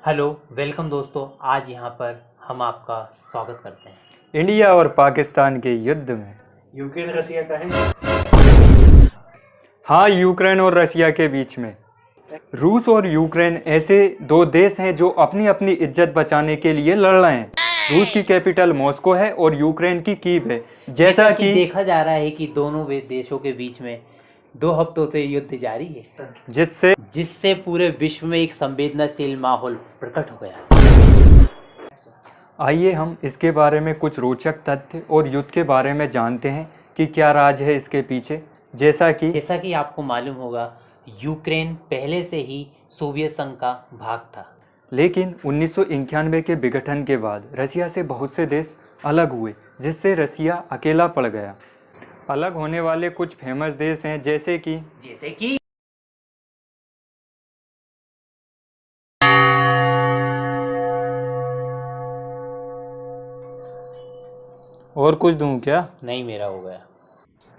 Hello welcome दोस्तों। आज यहाँ पर हम आपका स्वागत करते हैं इंडिया और पाकिस्तान के युद्ध में। यूक्रेन रसिया का है। हाँ, यूक्रेन और रसिया के बीच में। रूस और यूक्रेन ऐसे दो देश हैं जो अपनी अपनी इज्जत बचाने के लिए लड़ रहे हैं। रूस की कैपिटल मॉस्को है और यूक्रेन की कीव है। जैसा कि देखा जा रहा है कि दोनों देशों के बीच में 2 हफ्तों से युद्ध जारी है, जिससे पूरे विश्व में एक संवेदनशील माहौल प्रकट हो गया। आइए हम इसके बारे में कुछ रोचक तथ्य और युद्ध के बारे में जानते हैं कि क्या राज है इसके पीछे। जैसा कि आपको मालूम होगा, यूक्रेन पहले से ही सोवियत संघ का भाग था, लेकिन 1991 के विघटन के बाद रसिया से बहुत से देश अलग हुए, जिससे रसिया अकेला पड़ गया। अलग होने वाले कुछ फेमस देश हैं जैसे कि और कुछ दूं क्या? नहीं, मेरा हो गया।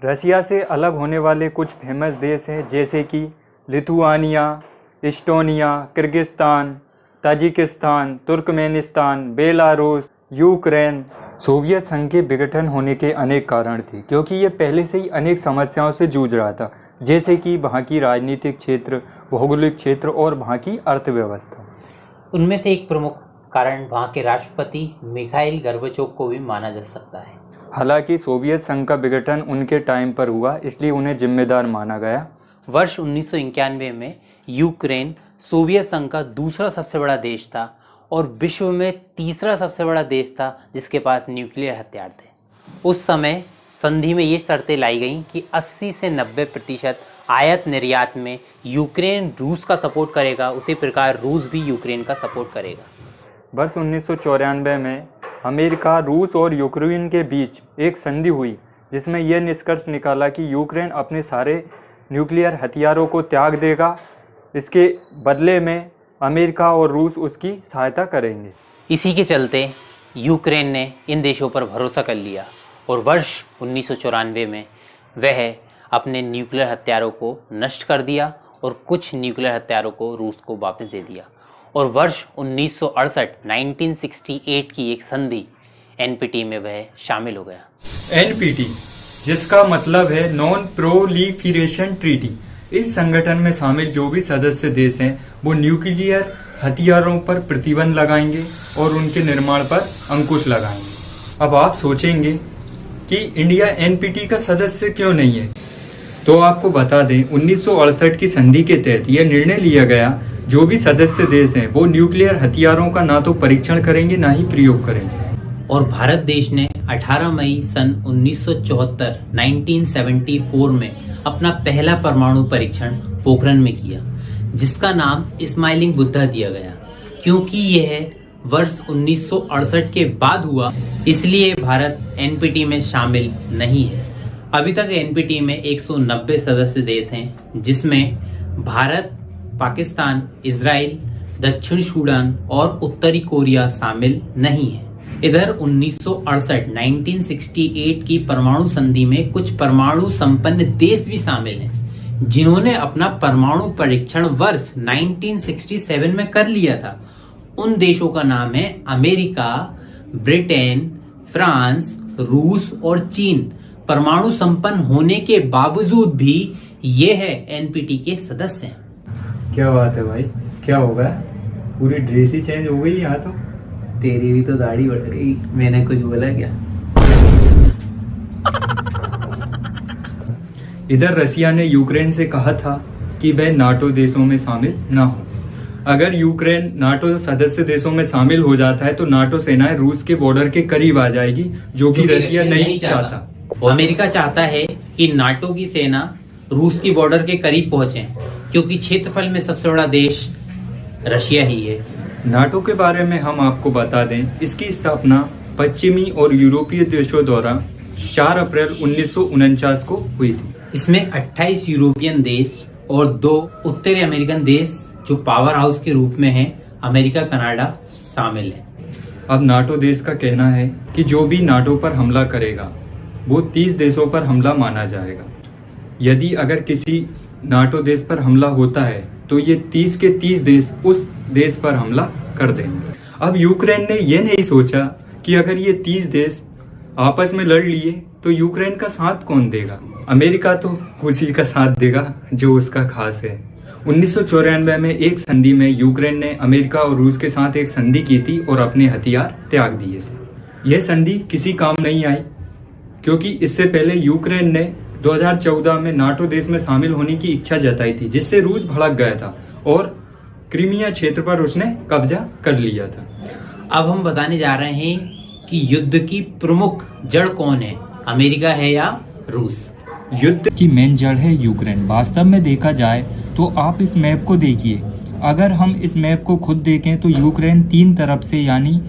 रसिया से अलग होने वाले कुछ फेमस देश हैं जैसे कि Lithuania, Estonia, Kyrgyzstan, Tajikistan, Turkmenistan, Belarus, Ukraine. Soviet संघ के विघटन होने के अनेक कारण थे, क्योंकि ये पहले से ही अनेक समस्याओं से जूझ रहा था, जैसे कि वहाँ की राजनीतिक क्षेत्र, भौगोलिक क्षेत्र और वहाँ की अर्थव्यवस्था। उनमें से एक प्रमुख कारण वहाँ के राष्ट्रपति मिखाइल गोर्बाचोव को भी माना जा सकता है। हालांकि सोवियत संघ का विघटन उनके टाइम पर हुआ, इसलिए उन्हें जिम्मेदार माना गया। वर्ष 1991 में यूक्रेन सोवियत संघ का दूसरा सबसे बड़ा देश था और विश्व में तीसरा सबसे बड़ा देश था जिसके पास न्यूक्लियर हथियार थे। उस समय संधि में ये शर्तें लाई गईं कि 80 से 90% आयात निर्यात में यूक्रेन रूस का सपोर्ट करेगा, उसी प्रकार रूस भी यूक्रेन का सपोर्ट करेगा। वर्ष 1994 में अमेरिका, रूस और यूक्रेन के बीच एक संधि हुई, जिसमें यह निष्कर्ष निकाला कि यूक्रेन अपने सारे न्यूक्लियर हथियारों को त्याग देगा। इसके बदले में अमेरिका और रूस उसकी सहायता करेंगे। इसी के चलते यूक्रेन ने इन देशों पर भरोसा कर लिया और वर्ष 1994 में वह अपने न्यूक्लियर हथियारों को नष्ट कर दिया और कुछ न्यूक्लियर हथियारों को रूस को वापस दे दिया। और वर्ष 1968 की एक संधि एनपीटी में वह शामिल हो गया। एनपीटी, जिसका मतलब है नॉन प्रोलिफरेशन ट्रीटी। इस संगठन में शामिल जो भी सदस्य देश हैं वो न्यूक्लियर हथियारों पर प्रतिबंध लगाएंगे और उनके निर्माण पर अंकुश लगाएंगे। अब आप सोचेंगे कि इंडिया एनपीटी का सदस्य क्यों नहीं है, तो आपको बता दें 1968 की संधि के तहत यह निर्णय लिया गया, जो भी सदस्य देश हैं वो न्यूक्लियर हथियारों का ना तो परीक्षण करेंगे ना ही प्रयोग करेंगे। और भारत देश ने 18 मई सन 1974 में अपना पहला परमाणु परीक्षण पोखरण में किया, जिसका नाम स्माइलिंग बुद्धा दिया गया। क्योंकि यह वर्ष 1968 के बाद हुआ, इसलिए भारत एनपीटी में शामिल नहीं है। अभी तक एनपीटी में 190 सदस्य देश हैं, जिसमें भारत, पाकिस्तान, इजराइल, दक्षिण सूडान और उत्तरी कोरिया शामिल नहीं है। इधर 1968 की परमाणु संधि में कुछ परमाणु संपन्न देश भी शामिल हैं, जिन्होंने अपना परमाणु परीक्षण वर्ष 1967 में कर लिया था। उन देशों का नाम है अमेरिका, ब्रिटेन, फ्रांस, रूस और चीन। परमाणु संपन्न होने के बावजूद भी ये है एनपीटी के सदस्य हैं। क्या बात है भाई, क्या हो गया? पूरी ड्रेस ही चेंज हो गई यहाँ तो। तेरी भी तो दाढ़ी बढ़ गई, मैंने कुछ बोला क्या? इधर रसिया ने यूक्रेन से कहा था कि वह नाटो देशों में शामिल ना हो। अगर यूक्रेन नाटो सदस्य देशों में शामिल हो जाता है तो नाटो सेनाएं रूस के बॉर्डर के करीब आ जाएगी, जो कि रसिया नहीं चाहता। अमेरिका चाहता है कि नाटो की सेना रूस की बॉर्डर के करीब पहुंचे, क्योंकि क्षेत्रफल में सबसे बड़ा देश रशिया ही है। नाटो के बारे में हम आपको बता दें, इसकी स्थापना पश्चिमी और यूरोपीय देशों द्वारा 4 अप्रैल 1949 को हुई थी। इसमें 28 यूरोपियन देश और 2 उत्तरी अमेरिकन देश, जो पावर हाउस के रूप में हैं, अमेरिका, कनाडा, शामिल है। अब नाटो देश का कहना है कि जो भी नाटो पर हमला करेगा वो 30 देशों पर हमला माना जाएगा। यदि अगर किसी नाटो देश पर हमला होता है तो ये 30 के 30 देश उस देश पर हमला कर देंगे। अब यूक्रेन ने ये नहीं सोचा कि अगर ये 30 देश आपस में लड़ लिए तो यूक्रेन का साथ कौन देगा। अमेरिका तो उसी का साथ देगा जो उसका खास है। 1994 में एक संधि में यूक्रेन ने अमेरिका और रूस के साथ एक संधि की थी और अपने हथियार त्याग दिए थे। यह संधि किसी काम नहीं आई, क्योंकि इससे पहले यूक्रेन ने 2014 में नाटो देश में शामिल होने की इच्छा जताई थी, जिससे रूस भड़क गया था और क्रीमिया क्षेत्र पर उसने कब्जा कर लिया था। अब हम बताने जा रहे हैं कि युद्ध की प्रमुख जड़ कौन है, अमेरिका है या रूस। युद्ध की मेन जड़ है यूक्रेन। वास्तव में देखा जाए तो आप इस मैप को देखिए। अगर हम इस मैप को खुद देखें तो यूक्रेन 3 तरफ से यानी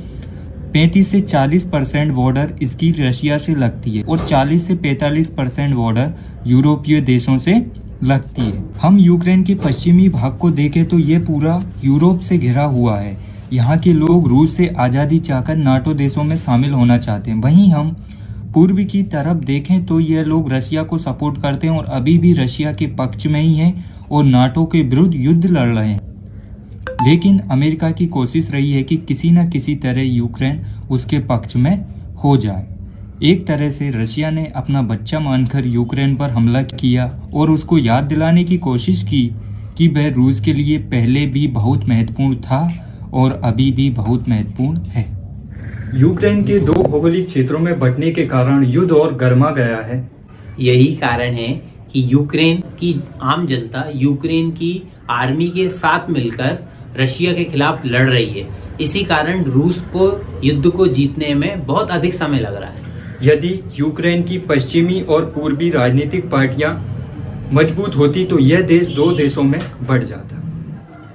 35 से 40% बॉर्डर इसकी रशिया से लगती है और 40 से 45% बॉर्डर यूरोपीय देशों से लगती है। हम यूक्रेन के पश्चिमी भाग को देखें तो ये पूरा यूरोप से घिरा हुआ है। यहाँ के लोग रूस से आज़ादी चाहकर नाटो देशों में शामिल होना चाहते हैं। वहीं हम पूर्व की तरफ देखें तो ये लोग रशिया को सपोर्ट करते हैं और अभी भी रशिया के पक्ष में ही हैं और नाटो के विरुद्ध युद्ध लड़ रहे हैं। लेकिन अमेरिका की कोशिश रही है कि किसी न किसी तरह यूक्रेन उसके पक्ष में हो जाए। एक तरह से रशिया ने अपना बच्चा मानकर यूक्रेन पर हमला किया और उसको याद दिलाने की कोशिश की कि वह रूस के लिए पहले भी बहुत महत्वपूर्ण था और अभी भी बहुत महत्वपूर्ण है। यूक्रेन के 2 भौगोलिक क्षेत्रों में बंटने के कारण युद्ध और गर्मा गया है। यही कारण है कि यूक्रेन की आम जनता यूक्रेन की आर्मी के साथ मिलकर रशिया के खिलाफ लड़ रही है। इसी कारण रूस को युद्ध को जीतने में बहुत अधिक समय लग रहा है। यदि यूक्रेन की पश्चिमी और पूर्वी राजनीतिक पार्टियां मजबूत होती तो यह देश 2 देशों में बढ़ जाता।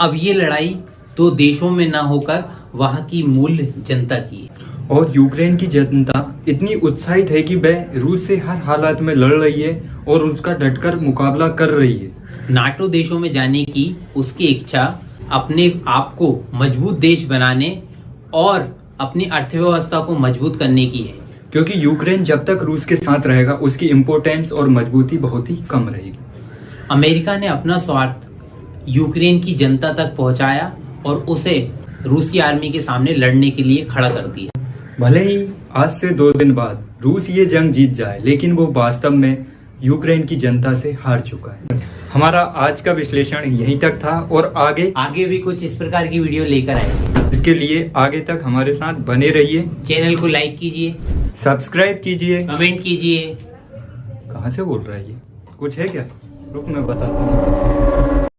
अब ये लड़ाई 2 देशों में न होकर वहां की मूल जनता की है। और यूक्रेन की जनता इतनी उत्साहित है कि वह रूस से हर हालात में लड़ रही है और उसका डटकर मुकाबला कर रही है। नाटो देशों में जाने की उसकी इच्छा अपने आप को मजबूत देश बनाने और अपनी अर्थव्यवस्था को मजबूत करने की है, क्योंकि यूक्रेन जब तक रूस के साथ रहेगा उसकी इम्पोर्टेंस और मजबूती बहुत ही कम रहेगी। अमेरिका ने अपना स्वार्थ यूक्रेन की जनता तक पहुंचाया और उसे रूस की आर्मी के सामने लड़ने के लिए खड़ा कर दिया। भले ही आज से 2 दिन बाद रूस ये जंग जीत जाए, लेकिन वो वास्तव में यूक्रेन की जनता से हार चुका है। हमारा आज का विश्लेषण यहीं तक था और आगे भी कुछ इस प्रकार की वीडियो लेकर आएंगे। इसके लिए आगे तक हमारे साथ बने रहिए। चैनल को लाइक कीजिए, सब्सक्राइब कीजिए, कमेंट कीजिए। कहाँ से बोल रहा है ये? कुछ है क्या? रुक मैं बताता हूँ।